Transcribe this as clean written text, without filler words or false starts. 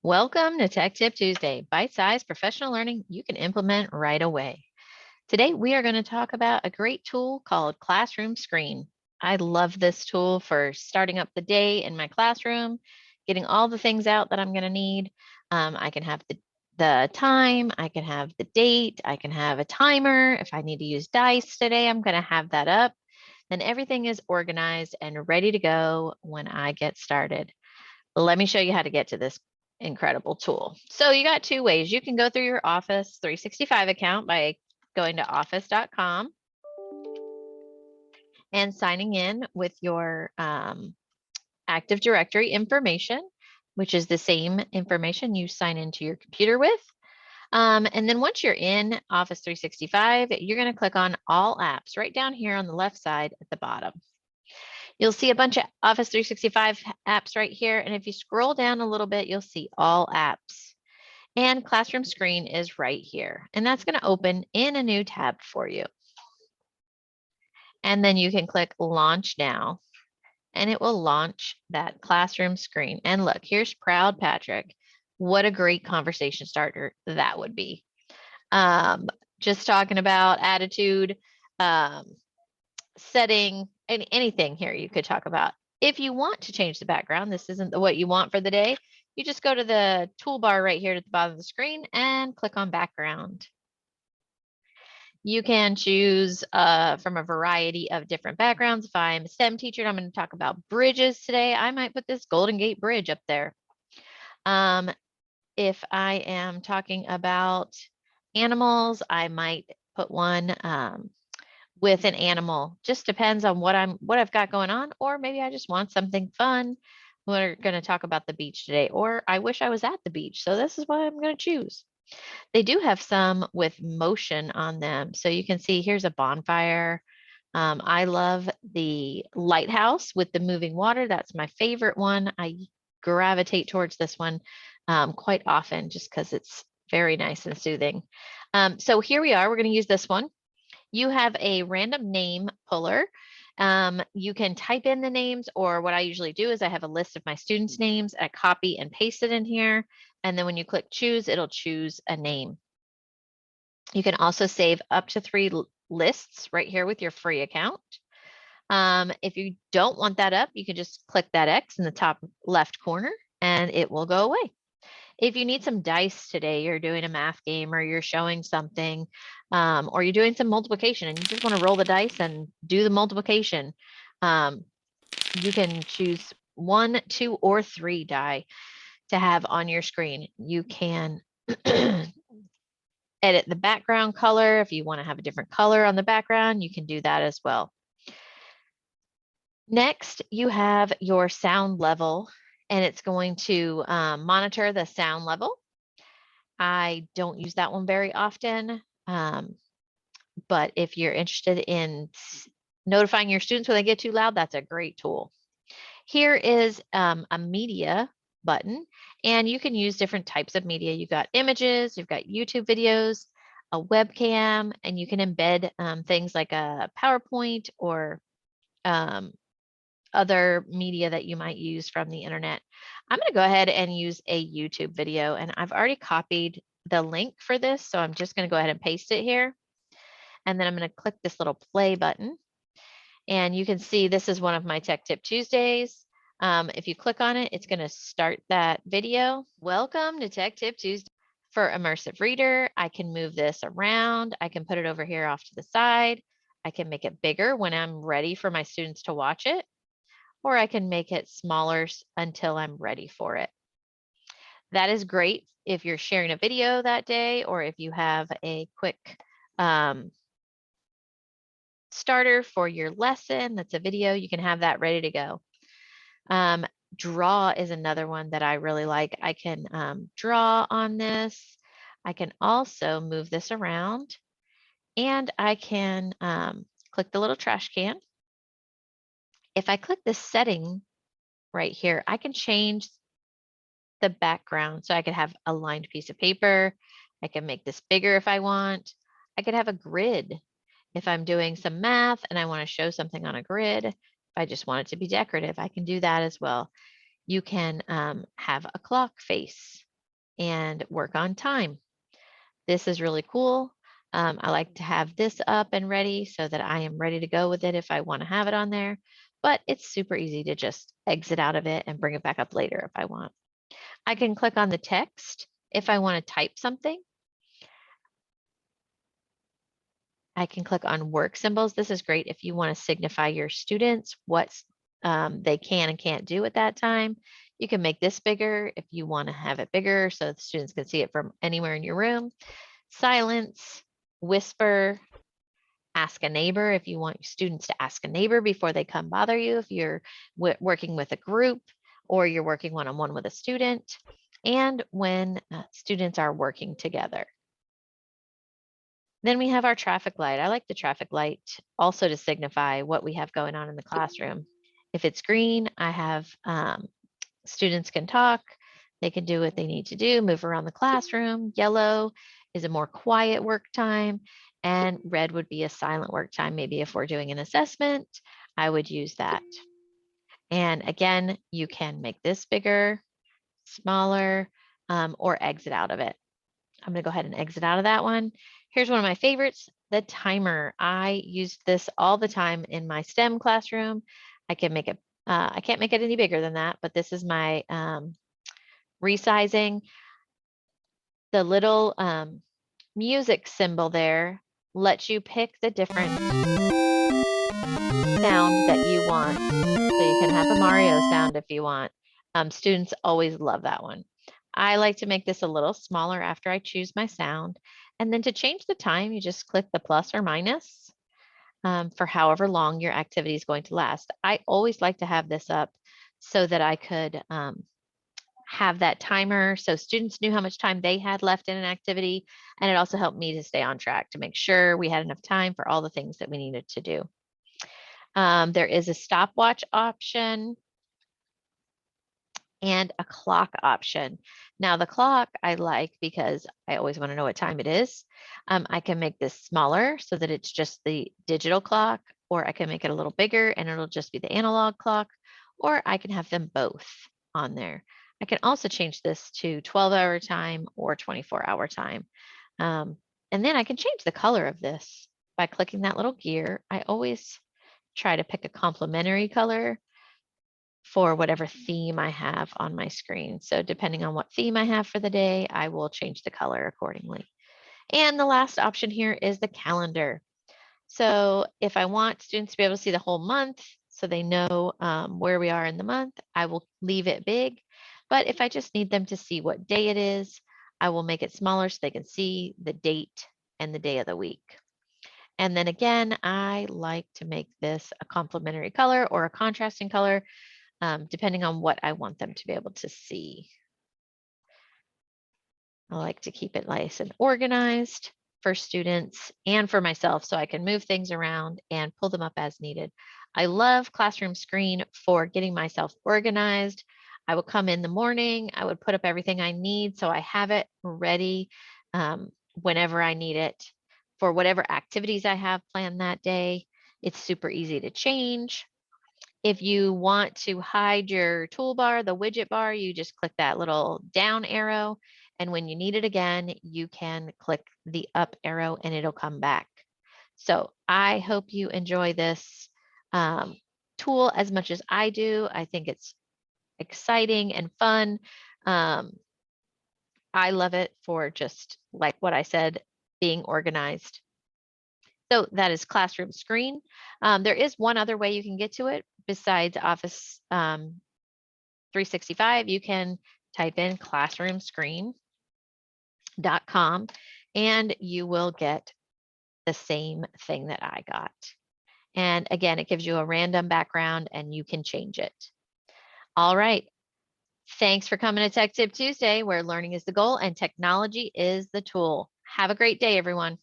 Welcome to Tech Tip Tuesday, bite-sized professional learning you can implement right away. Today, we are going to talk about a great tool called Classroomscreen. I love this tool for starting up the day in my classroom, getting all the things out that I'm going to need. I can have the time, I can have the date, I can have a timer. If I need to use dice today, I'm going to have that up. Then everything is organized and ready to go when I get started. Let me show you how to get to this incredible tool. So you got two ways. You can go through your Office 365 account by going to office.com and signing in with your Active Directory information, which is the same information you sign into your computer with. And then once you're in Office 365, you're going to click on All Apps right down here on the left side at the bottom. You'll see a bunch of Office 365 apps right here. And if you scroll down a little bit, you'll see All Apps. And Classroomscreen is right here. And that's going to open in a new tab for you. And then you can click Launch Now. And it will launch that Classroomscreen. And look, here's Proud Patrick. What a great conversation starter that would be. Just talking about attitude, setting, anything here you could talk about. If you want to change the background, this isn't what you want for the day, you just go to the toolbar right here at the bottom of the screen and click on background. You can choose from a variety of different backgrounds. If I'm a STEM teacher and I'm going to talk about bridges today, I might put this Golden Gate Bridge up there. If I am talking about animals, I might put one with an animal. Just depends on what I've got going on, or maybe I just want something fun. We're going to talk about the beach today, or I wish I was at the beach. So this is what I'm going to choose. They do have some with motion on them. So you can see here's a bonfire. I love the lighthouse with the moving water. That's my favorite one. I gravitate towards this one quite often just because it's very nice and soothing. So here we are. We're going to use this one. You have a random name puller. You can type in the names, or what I usually do is I have a list of my students' names. I copy and paste it in here. And then when you click choose, it'll choose a name. You can also save up to 3 lists right here with your free account. If you don't want that up, you can just click that X in the top left corner and it will go away. If you need some dice today, you're doing a math game or you're showing something, or you're doing some multiplication and you just want to roll the dice and do the multiplication, you can choose 1, 2, or 3 die to have on your screen. You can edit the background color. If you want to have a different color on the background, you can do that as well. Next, you have your sound level, and it's going to monitor the sound level. I don't use that one very often, but if you're interested in notifying your students when they get too loud, that's a great tool. Here is a media button, and you can use different types of media. You've got images, you've got YouTube videos, a webcam, and you can embed things like a PowerPoint or other media that you might use from the internet. I'm going to go ahead and use a YouTube video, and I've already copied the link for this, so I'm just going to go ahead and paste it here. And then I'm going to click this little play button. And you can see this is one of my Tech Tip Tuesdays. If you click on it, it's going to start that video. Welcome to Tech Tip Tuesday. For Immersive Reader, I can move this around. I can put it over here off to the side. I can make it bigger when I'm ready for my students to watch it, or I can make it smaller until I'm ready for it. That is great if you're sharing a video that day, or if you have a quick starter for your lesson that's a video, you can have that ready to go. Draw is another one that I really like. I can draw on this. I can also move this around, and I can click the little trash can. If I click the setting right here, I can change the background. So I could have a lined piece of paper. I can make this bigger if I want. I could have a grid if I'm doing some math and I want to show something on a grid. If I just want it to be decorative, I can do that as well. You can have a clock face. and work on time. This is really cool. I like to have this up and ready so that I am ready to go with it if I want to have it on there, but it's super easy to just exit out of it and bring it back up later if I want. I can click on the text if I want to type something. I can click on work symbols. This is great if you want to signify your students what they can and can't do at that time. You can make this bigger if you want to have it bigger so the students can see it from anywhere in your room. Silence, whisper, ask a neighbor if you want your students to ask a neighbor before they come bother you, if you're working with a group or you're working one-on-one with a student, and when students are working together. Then we have our traffic light. I like the traffic light also to signify what we have going on in the classroom. If it's green, I have students can talk, they can do what they need to do, move around the classroom. Yellow is a more quiet work time, and red would be a silent work time. Maybe if we're doing an assessment, I would use that. And again, you can make this bigger, smaller, or exit out of it. I'm going to go ahead and exit out of that one. Here's one of my favorites, the timer. I use this all the time in my STEM classroom. I can make it, I can't make it any bigger than that, but this is my resizing. The little music symbol there lets you pick the different sound that you want. So you can have a Mario sound if you want. Students always love that one. I like to make this a little smaller after I choose my sound. And then to change the time, you just click the plus or minus for however long your activity is going to last. I always like to have this up so that I could have that timer so students knew how much time they had left in an activity. And it also helped me to stay on track to make sure we had enough time for all the things that we needed to do. There is a stopwatch option and a clock option. Now the clock I like because I always want to know what time it is. I can make this smaller so that it's just the digital clock, or I can make it a little bigger and it'll just be the analog clock, or I can have them both on there. I can also change this to 12-hour time or 24-hour time. And then I can change the color of this by clicking that little gear. I always try to pick a complementary color for whatever theme I have on my screen. So depending on what theme I have for the day, I will change the color accordingly. And the last option here is the calendar. So if I want students to be able to see the whole month so they know where we are in the month, I will leave it big. But if I just need them to see what day it is, I will make it smaller so they can see the date and the day of the week. And then again, I like to make this a complementary color or a contrasting color, depending on what I want them to be able to see. I like to keep it nice and organized for students and for myself so I can move things around and pull them up as needed. I love Classroomscreen for getting myself organized. I would come in the morning, I would put up everything I need so I have it ready whenever I need it for whatever activities I have planned that day. It's super easy to change. If you want to hide your toolbar, the widget bar, you just click that little down arrow. And when you need it again, you can click the up arrow and it'll come back. So I hope you enjoy this tool as much as I do. I think it's exciting and fun. I love it for just like what I said, being organized. So that is Classroomscreen. There is one other way you can get to it besides Office 365. You can type in classroomscreen.com and you will get the same thing that I got. And again, it gives you a random background and you can change it. All right. Thanks for coming to Tech Tip Tuesday, where learning is the goal and technology is the tool. Have a great day, everyone.